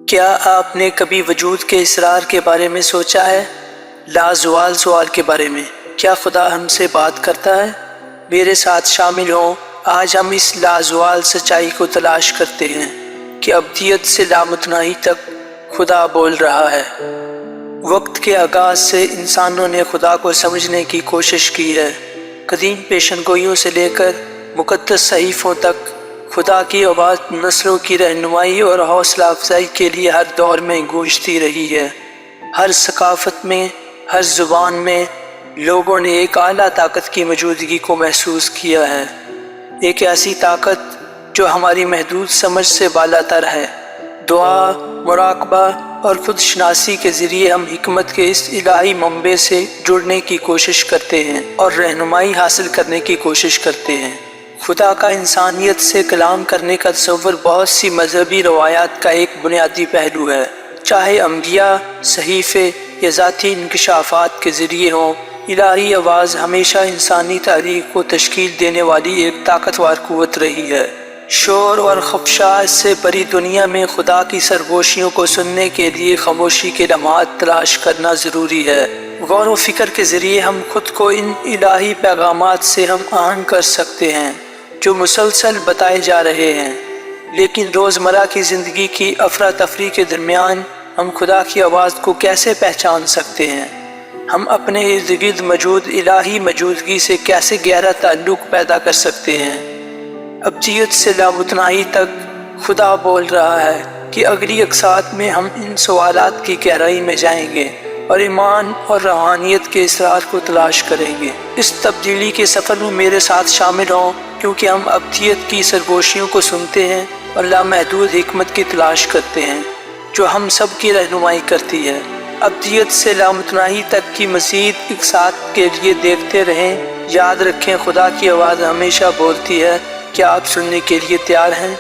کیا آپ نے کبھی وجود کے اسرار کے بارے میں سوچا ہے؟ لازوال سوال کے بارے میں، کیا خدا ہم سے بات کرتا ہے؟ میرے ساتھ شامل ہوں، آج ہم اس لازوال سچائی کو تلاش کرتے ہیں کہ ابدیت سے لامتناہی تک خدا بول رہا ہے۔ وقت کے آغاز سے انسانوں نے خدا کو سمجھنے کی کوشش کی ہے۔ قدیم پیشن گوئیوں سے لے کر مقدس صحیفوں تک خدا کی آواز نسلوں کی رہنمائی اور حوصلہ افزائی کے لیے ہر دور میں گونجتی رہی ہے۔ ہر ثقافت میں، ہر زبان میں لوگوں نے ایک اعلیٰ طاقت کی موجودگی کو محسوس کیا ہے، ایک ایسی طاقت جو ہماری محدود سمجھ سے بالاتر ہے۔ دعا، مراقبہ اور خود شناسی کے ذریعے ہم حکمت کے اس الہی منبع سے جڑنے کی کوشش کرتے ہیں اور رہنمائی حاصل کرنے کی کوشش کرتے ہیں۔ خدا کا انسانیت سے کلام کرنے کا تصور بہت سی مذہبی روایات کا ایک بنیادی پہلو ہے۔ چاہے انبیاء، صحیفے یا ذاتی انکشافات کے ذریعے ہوں، الہی آواز ہمیشہ انسانی تاریخ کو تشکیل دینے والی ایک طاقتور قوت رہی ہے۔ شور اور خفشاء سے بری دنیا میں خدا کی سرگوشیوں کو سننے کے لیے خاموشی کے لمحات تلاش کرنا ضروری ہے۔ غور و فکر کے ذریعے ہم خود کو ان الہی پیغامات سے ہم آہنگ کر سکتے ہیں جو مسلسل بتائے جا رہے ہیں، لیکن روزمرہ کی زندگی کی افراتفری کے درمیان ہم خدا کی آواز کو کیسے پہچان سکتے ہیں؟ ہم اپنے ارد گرد موجود الہی موجودگی سے کیسے گہرا تعلق پیدا کر سکتے ہیں؟ ابدیت سے لامتناہی تک خدا بول رہا ہے کہ اگلی اقساط میں ہم ان سوالات کی گہرائی میں جائیں گے اور ایمان اور روحانیت کے اسرار کو تلاش کریں گے۔ اس تبدیلی کے سفر میں میرے ساتھ شامل ہوں، کیونکہ ہم ابدیت کی سرگوشیوں کو سنتے ہیں اور لامحدود حکمت کی تلاش کرتے ہیں جو ہم سب کی رہنمائی کرتی ہے۔ ابدیت سے لامتناہی تک کی مزید اقساط کے لیے دیکھتے رہیں۔ یاد رکھیں، خدا کی آواز ہمیشہ بولتی ہے۔ کیا آپ سننے کے لیے تیار ہیں؟